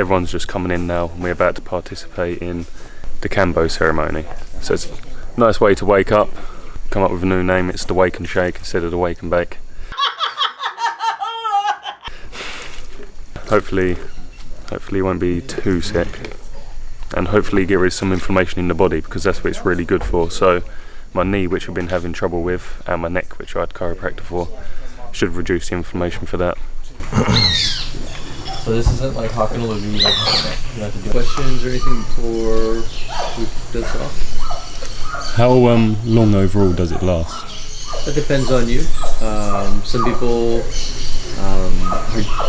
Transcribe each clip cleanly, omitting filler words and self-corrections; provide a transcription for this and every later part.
everyone's just coming in now and we're about to participate in the KAMBO ceremony. So it's a nice way to wake up, come up with a new name. It's the Wake and Shake instead of the Wake and Bake. Hopefully you won't be too sick, and hopefully get rid of some inflammation in the body, because that's what it's really good for. So my knee, which I've been having trouble with, and my neck, which I had chiropractor for, should reduce the inflammation for that. So this isn't like hawking a levy, you have to do questions or anything before we do this off? How long overall does it last? It depends on you. Some people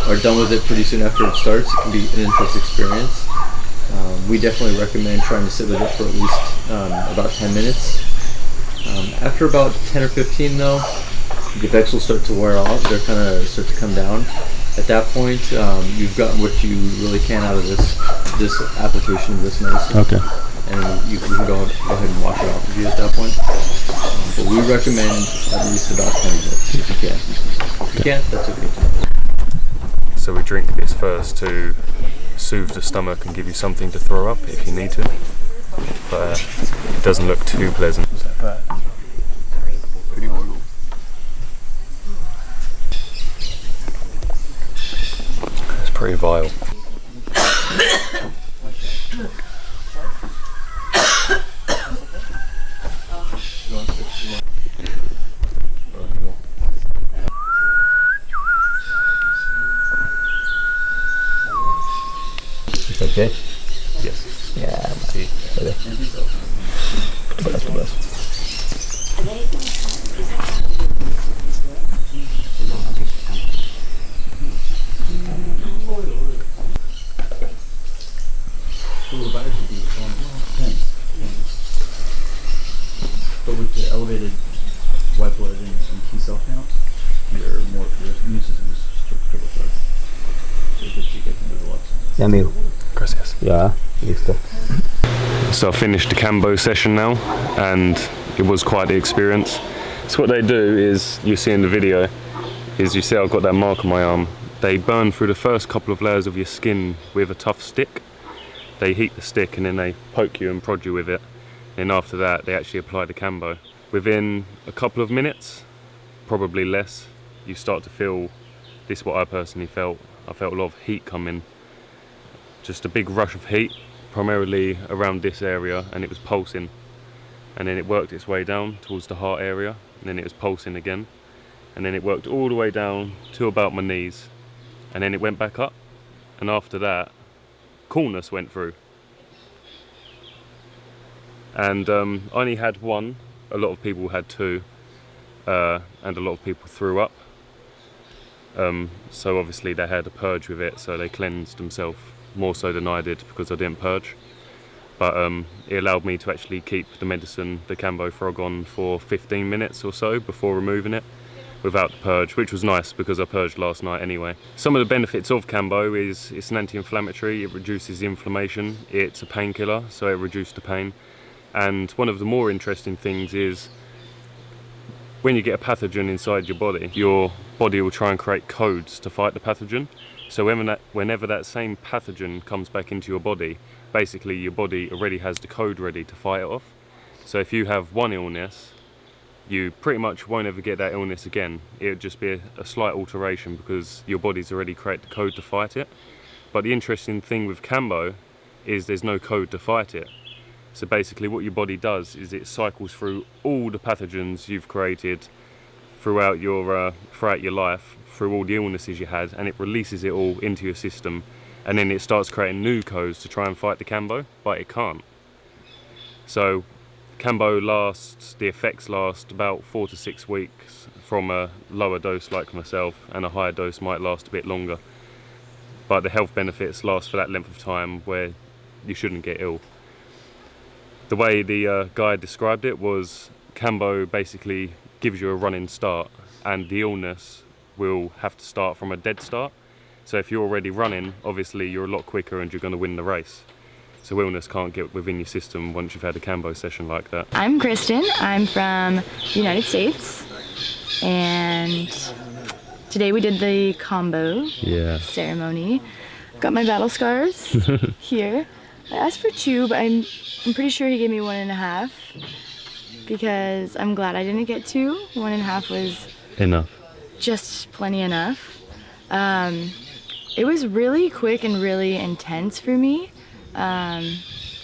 are done with it pretty soon after it starts. It can be an intense experience. We definitely recommend trying to sit with it for at least about 10 minutes. After about 10 or 15 though, the effects will start to wear off. They'll kind of start to come down. At that point, you've gotten what you really can out of this application of this medicine. Okay. And you can go ahead and wash it off of you at that point. But we recommend at least about 20 minutes if you can. If you can't, that's okay too. So we drink this first to soothe the stomach and give you something to throw up if you need to. But it doesn't look too pleasant. Is that bad? Pretty horrible. It's pretty vile. Okay? Yes. Yeah, okay. But with the elevated white blood and T cell count, your immune system is turbocharged. So you get to do the lots. Yeah, amigo. Gracias. Yeah, listo. So I finished the KAMBO session now, and it was quite the experience. So what they do is, you see in the video, is you see I've got that mark on my arm. They burn through the first couple of layers of your skin with a tough stick. They heat the stick and then they poke you and prod you with it. And after that, they actually apply the KAMBO. Within a couple of minutes, probably less, you start to feel, this is what I personally felt. I felt a lot of heat coming. Just a big rush of heat, primarily around this area, and it was pulsing. And then it worked its way down towards the heart area, and then it was pulsing again. And then it worked all the way down to about my knees. And then it went back up. And after that, coolness went through. And I only had one, a lot of people had two, and a lot of people threw up. So obviously they had a purge with it, so they cleansed themselves more so than I did because I didn't purge. But it allowed me to actually keep the medicine, the KAMBO frog, on for 15 minutes or so before removing it without the purge, which was nice because I purged last night anyway. Some of the benefits of KAMBO is it's an anti-inflammatory, it reduces the inflammation, it's a painkiller, so it reduced the pain. And one of the more interesting things is when you get a pathogen inside your body will try and create codes to fight the pathogen. So whenever that same pathogen comes back into your body, basically your body already has the code ready to fight it off. So if you have one illness, you pretty much won't ever get that illness again. It would just be a slight alteration because your body's already created the code to fight it. But the interesting thing with KAMBO is there's no code to fight it. So basically what your body does is it cycles through all the pathogens you've created throughout your life, through all the illnesses you had, and it releases it all into your system, and then it starts creating new codes to try and fight the KAMBO, but it can't. So KAMBO the effects last about 4 to 6 weeks from a lower dose like myself, and a higher dose might last a bit longer. But the health benefits last for that length of time where you shouldn't get ill. The way the guy described it was KAMBO basically gives you a running start, and the illness will have to start from a dead start. So if you're already running, obviously you're a lot quicker and you're going to win the race. So illness can't get within your system once you've had a KAMBO session like that. I'm Kristen. I'm from the United States, and today we did the KAMBO ceremony. got my battle scars here. I asked for 2, but I'm pretty sure he gave me 1.5 because I'm glad I didn't get 2. 1.5 was Enough. just plenty enough. It was really quick and really intense for me. As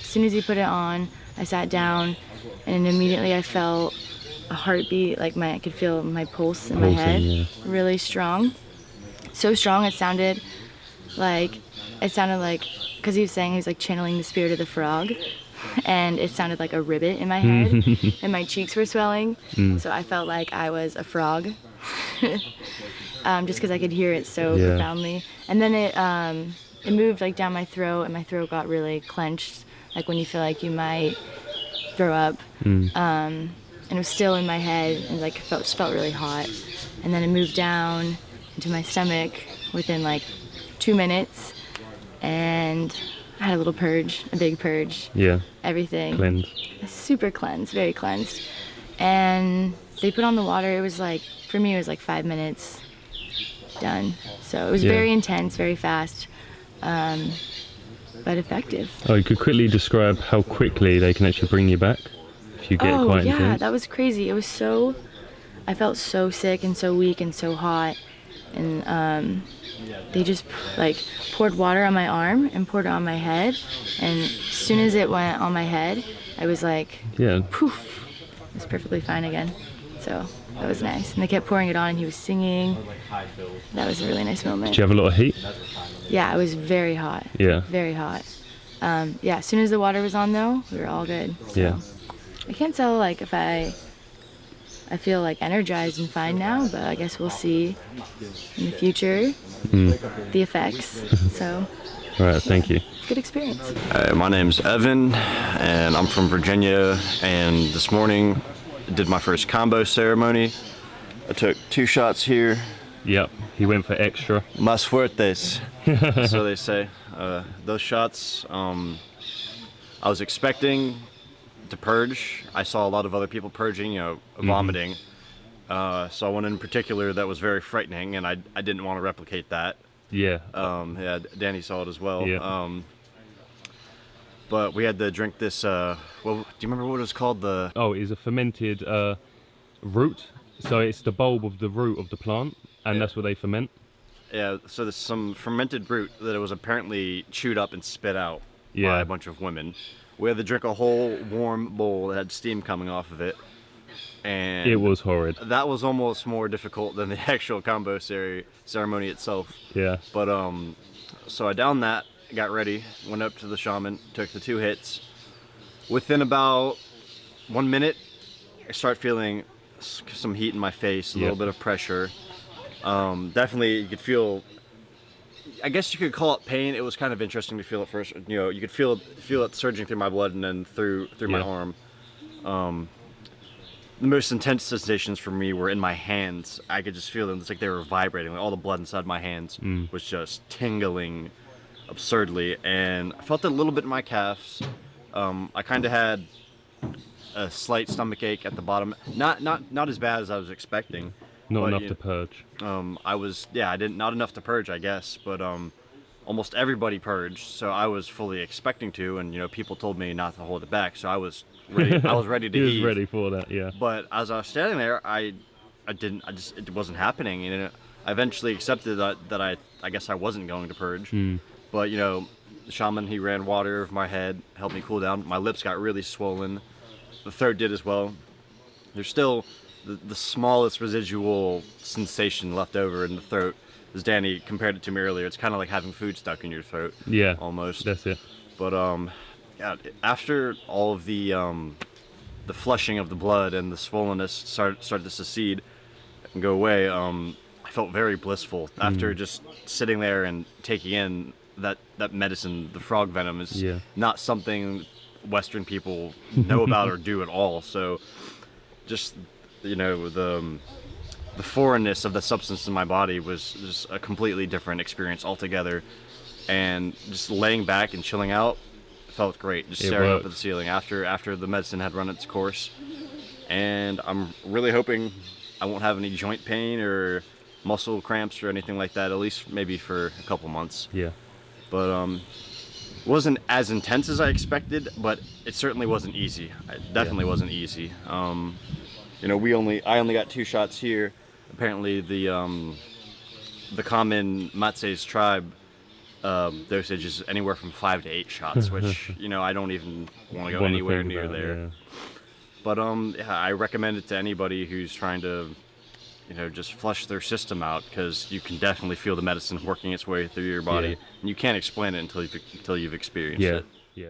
soon as he put it on, I sat down and immediately I felt a heartbeat, like I could feel my pulse in my head, yeah. really strong. So strong it sounded like, because he was saying he was like channeling the spirit of the frog, and it sounded like a ribbit in my head, and my cheeks were swelling, so I felt like I was a frog, just because I could hear it so profoundly. And then it moved like down my throat, and my throat got really clenched, like when you feel like you might throw up. And it was still in my head, and like felt really hot. And then it moved down into my stomach within like 2 minutes, and I had a little purge, a big purge. Yeah. Everything. Cleanse. Super cleansed, very cleansed. And they put on the water. It was like, for me, it was like 5 minutes done. So it was very intense, very fast, but effective. Oh, you could quickly describe how quickly they can actually bring you back if you get quite intense. That was crazy. It was so, I felt so sick and so weak and so hot, and they just like poured water on my arm and poured it on my head, and as soon as it went on my head, I was like, poof, it was perfectly fine again. So that was nice. And they kept pouring it on, and he was singing. That was a really nice moment. Did you have a lot of heat? Yeah, it was very hot. Yeah. Very hot. As soon as the water was on though, we were all good. So Yeah. I can't tell like if I feel like energized and fine now, but I guess we'll see in the future the effects. So All right, thank you. good experience. My name's Evan, and I'm from Virginia, and this morning I did my first combo ceremony. I took 2 shots here. Yep, he went for extra. Más fuertes, so they say. Those shots, I was expecting to purge. I saw a lot of other people purging, vomiting. Saw one in particular that was very frightening, and I didn't want to replicate that. Yeah. Danny saw it as well. Yeah. But we had to drink this, do you remember what it was called? Oh, it's a fermented root. So it's the bulb of the root of the plant, and that's what they ferment. Yeah, so there's some fermented root that it was apparently chewed up and spit out by a bunch of women. We had to drink a whole warm bowl that had steam coming off of it. And it was horrid. That was almost more difficult than the actual combo ceremony itself. Yeah. But so I downed that, got ready, went up to the shaman, took the 2 hits. Within about 1 minute, I start feeling some heat in my face, a little bit of pressure. Definitely you could feel, I guess you could call it pain. It was kind of interesting to feel at first. You could feel it surging through my blood and then through my arm. The most intense sensations for me were in my hands. I could just feel them. It's like they were vibrating. Like all the blood inside my hands was just tingling absurdly, and I felt it a little bit in my calves. I kind of had a slight stomach ache at the bottom. Not as bad as I was expecting. Not enough to purge. Not enough to purge, I guess, but almost everybody purged, so I was fully expecting to, and people told me not to hold it back, so I was ready. I was ready to heave. He was ready for that, yeah. But as I was standing there, it wasn't happening, and I eventually accepted that I guess I wasn't going to purge. But the shaman, he ran water over my head, helped me cool down. My lips got really swollen. The throat did as well. There's still the smallest residual sensation left over in the throat. As Danny compared it to me earlier, it's kind of like having food stuck in your throat. Yeah, almost. That's it. But after all of the flushing of the blood and the swollenness started to secede and go away, I felt very blissful after just sitting there and taking in that medicine. The frog venom is not something Western people know about or do at all. So just the foreignness of the substance in my body was just a completely different experience altogether. And just laying back and chilling out felt great. Just staring up at the ceiling after the medicine had run its course. And I'm really hoping I won't have any joint pain or muscle cramps or anything like that, at least maybe for a couple months. Yeah. but wasn't as intense as I expected, but it certainly wasn't easy. It definitely wasn't easy. You know, I only got 2 shots here. Apparently the common Matses tribe dosage is anywhere from 5 to 8 shots, which, you know, I don't even want to go anywhere near there. Yeah. But yeah, I recommend it to anybody who's trying to, you know, just flush their system out, because you can definitely feel the medicine working its way through your body, Yeah. and you can't explain it until you've experienced Yeah. it. Yeah.